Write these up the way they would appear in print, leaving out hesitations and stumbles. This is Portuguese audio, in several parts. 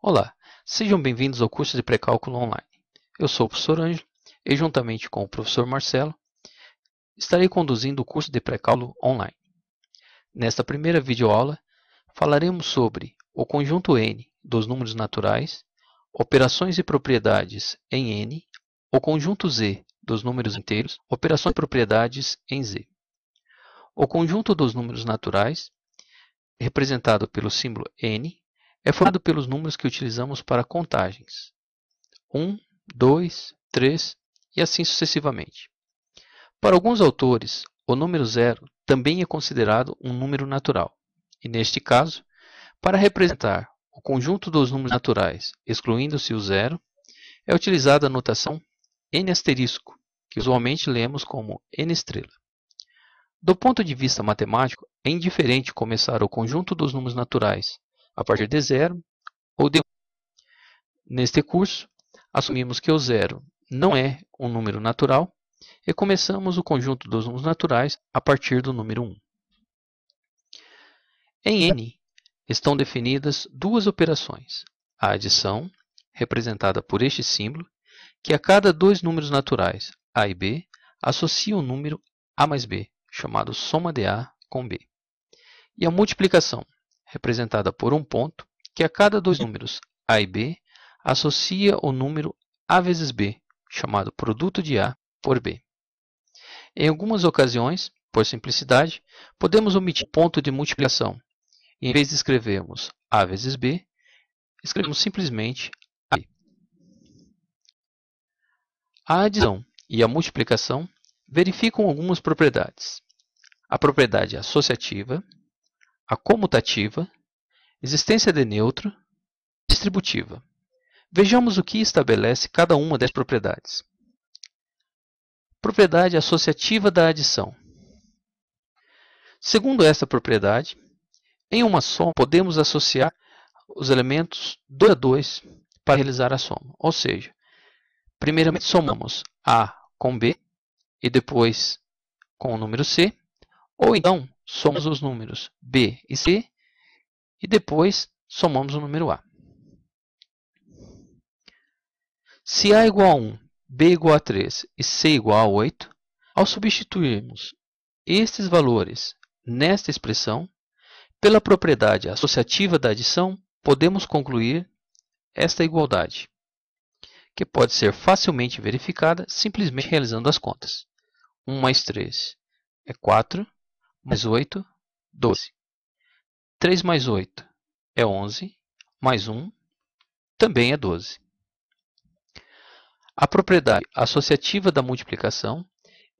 Olá, sejam bem-vindos ao curso de pré-cálculo online. Eu sou o professor Ângelo e, juntamente com o professor Marcelo, estarei conduzindo o curso de pré-cálculo online. Nesta primeira videoaula, falaremos sobre o conjunto N dos números naturais, operações e propriedades em N, o conjunto Z dos números inteiros, operações e propriedades em Z. O conjunto dos números naturais, representado pelo símbolo N, é formado pelos números que utilizamos para contagens. 1, 2, 3 e assim sucessivamente. Para alguns autores, o número zero também é considerado um número natural. E neste caso, para representar o conjunto dos números naturais, excluindo-se o zero, é utilizada a notação n asterisco, que usualmente lemos como n estrela. Do ponto de vista matemático, é indiferente começar o conjunto dos números naturais a partir de zero ou de 1. Neste curso, assumimos que o zero não é um número natural e começamos o conjunto dos números naturais a partir do número 1. Em N estão definidas duas operações. A adição, representada por este símbolo, que a cada dois números naturais, A e B, associa o número A mais B, chamado soma de A com B. E a multiplicação, representada por um ponto, que a cada dois números A e B, associa o número A vezes B, chamado produto de A por B. Em algumas ocasiões, por simplicidade, podemos omitir ponto de multiplicação. E, em vez de escrevermos A vezes B, escrevemos simplesmente AB. A adição e a multiplicação verificam algumas propriedades. A propriedade associativa, a comutativa, existência de neutro e distributiva. Vejamos o que estabelece cada uma das propriedades. Propriedade associativa da adição. Segundo esta propriedade, em uma soma podemos associar os elementos 2 a 2 para realizar a soma. Ou seja, primeiramente somamos A com B e depois com o número C, ou então somamos os números B e C e depois somamos o número A. Se A igual a 1, B igual a 3 e C igual a 8, ao substituirmos estes valores nesta expressão, pela propriedade associativa da adição, podemos concluir esta igualdade, que pode ser facilmente verificada simplesmente realizando as contas. 1 mais 3 é 4, mais 8, 12. 3 mais 8 é 11, mais 1 também é 12. A propriedade associativa da multiplicação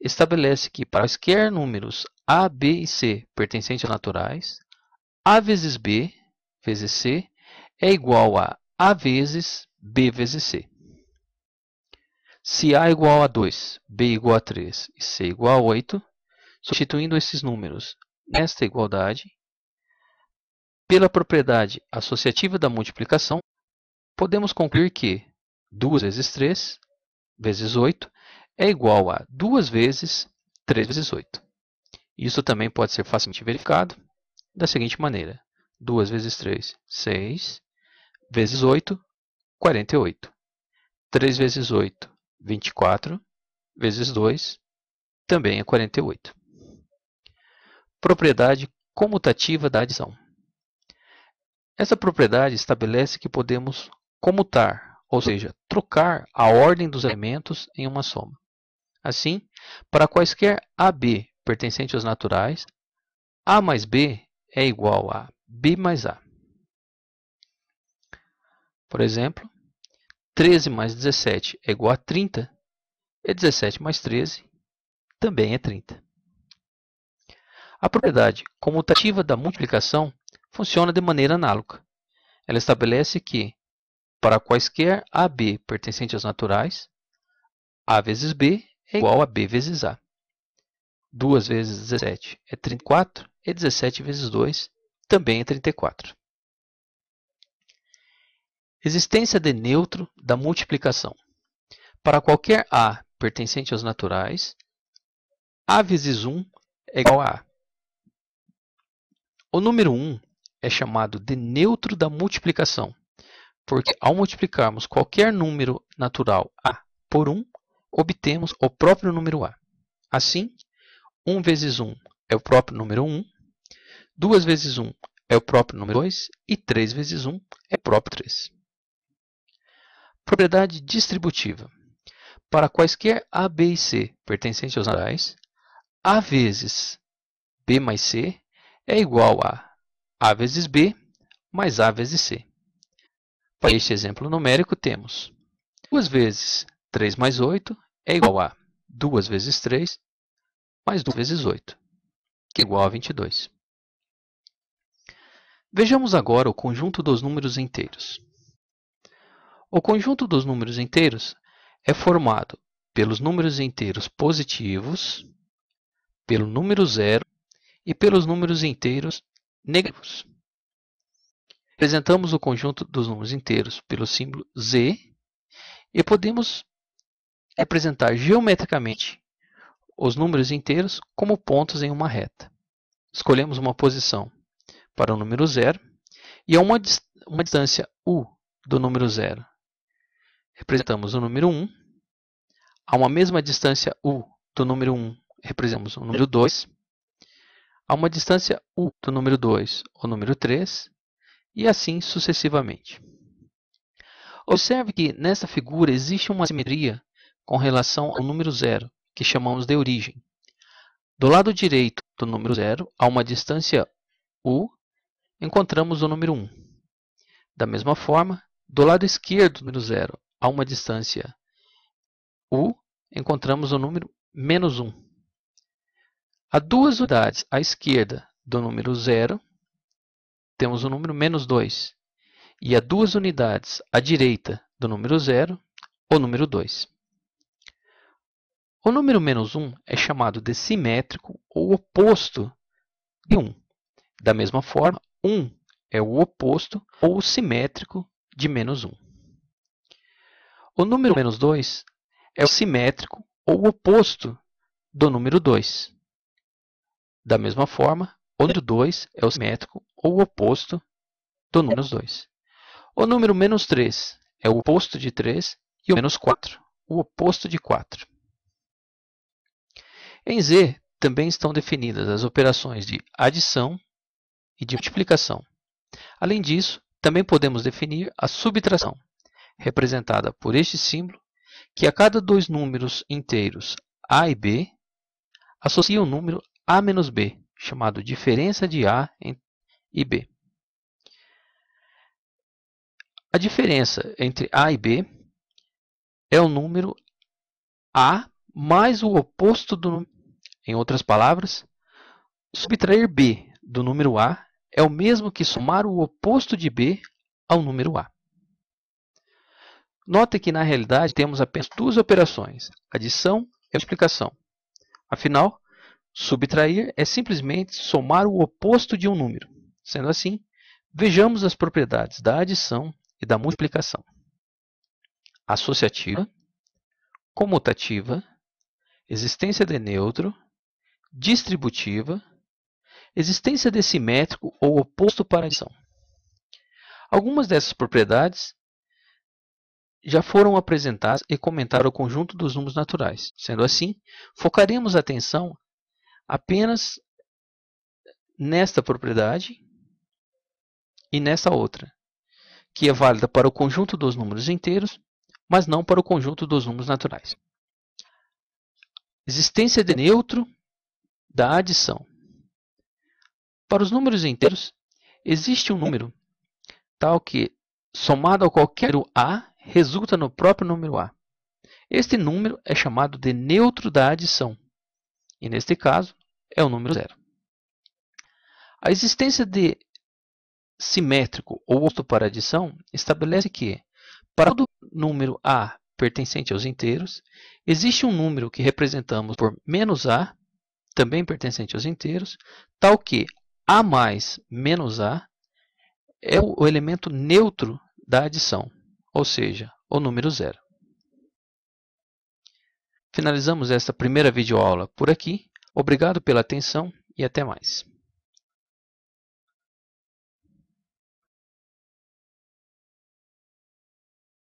estabelece que para quaisquer números A, B e C pertencentes aos naturais, A vezes B vezes C é igual a A vezes B vezes C. Se A igual a 2, B igual a 3 e C igual a 8, substituindo esses números nesta igualdade, pela propriedade associativa da multiplicação, podemos concluir que 2 vezes 3 vezes 8 é igual a 2 vezes 3 vezes 8. Isso também pode ser facilmente verificado da seguinte maneira. 2 vezes 3, 6, vezes 8, 48. 3 vezes 8, 24, vezes 2, também é 48. Propriedade comutativa da adição. Essa propriedade estabelece que podemos comutar, ou seja, trocar a ordem dos elementos em uma soma. Assim, para quaisquer AB pertencentes aos naturais, A mais B é igual a B mais A. Por exemplo, 13 mais 17 é igual a 30, e 17 mais 13 também é 30. A propriedade comutativa da multiplicação funciona de maneira análoga. Ela estabelece que, para quaisquer AB pertencentes aos naturais, A vezes B é igual a B vezes A. 2 vezes 17 é 34, e 17 vezes 2 também é 34. Existência de neutro da multiplicação. Para qualquer A pertencente aos naturais, A vezes 1 é igual a A. O número 1 é chamado de neutro da multiplicação, porque ao multiplicarmos qualquer número natural A por 1, obtemos o próprio número A. Assim, 1 vezes 1 é o próprio número 1, 2 vezes 1 é o próprio número 2 e 3 vezes 1 é o próprio 3. Propriedade distributiva. Para quaisquer A, B e C pertencentes aos naturais, A vezes B mais C é igual a A vezes B mais A vezes C. Para este exemplo numérico, temos 2 vezes 3 mais 8 é igual a 2 vezes 3 mais 2 vezes 8, que é igual a 22. Vejamos agora o conjunto dos números inteiros. O conjunto dos números inteiros é formado pelos números inteiros positivos, pelo número zero e pelos números inteiros negativos. Representamos o conjunto dos números inteiros pelo símbolo Z e podemos representar geometricamente os números inteiros como pontos em uma reta. Escolhemos uma posição para o número zero e a uma distância U do número zero. Representamos o número 1. A uma mesma distância U do número 1, representamos o número 2. A uma distância U do número 2, o número 3. E assim sucessivamente. Observe que nessa figura existe uma simetria com relação ao número 0, que chamamos de origem. Do lado direito do número 0, a uma distância U, encontramos o número 1. Da mesma forma, do lado esquerdo do número 0, a uma distância U, encontramos o número menos 1. A duas unidades à esquerda do número 0, temos o número menos 2. E a duas unidades à direita do número 0, o número 2. O número menos 1 é chamado de simétrico ou oposto de 1. Da mesma forma, 1 é o oposto ou simétrico de menos 1. O número menos 2 é o simétrico ou oposto do número 2. Da mesma forma, o número 2 é o simétrico ou oposto do número 2. O número menos 3 é o oposto de 3 e o menos 4, o oposto de 4. Em Z também estão definidas as operações de adição e de multiplicação. Além disso, também podemos definir a subtração, representada por este símbolo, que a cada dois números inteiros A e B, associa o número A menos B, chamado diferença de A e B. A diferença entre A e B é o número A mais o oposto do número. Em outras palavras, subtrair B do número A é o mesmo que somar o oposto de B ao número A. Note que, na realidade, temos apenas duas operações, adição e multiplicação. Afinal, subtrair é simplesmente somar o oposto de um número. Sendo assim, vejamos as propriedades da adição e da multiplicação. Associativa, comutativa, existência de neutro, distributiva, existência de simétrico ou oposto para adição. Algumas dessas propriedades já foram apresentadas e comentaram o conjunto dos números naturais. Sendo assim, focaremos a atenção apenas nesta propriedade e nesta outra, que é válida para o conjunto dos números inteiros, mas não para o conjunto dos números naturais. Existência de neutro da adição. Para os números inteiros, existe um número tal que, somado a qualquer A, resulta no próprio número A. Este número é chamado de neutro da adição, e neste caso é o número 0. A existência de simétrico ou oposto para adição estabelece que, para todo número A pertencente aos inteiros, existe um número que representamos por menos A, também pertencente aos inteiros, tal que A mais menos A é o elemento neutro da adição, ou seja, o número 0. Finalizamos esta primeira videoaula por aqui. Obrigado pela atenção e até mais.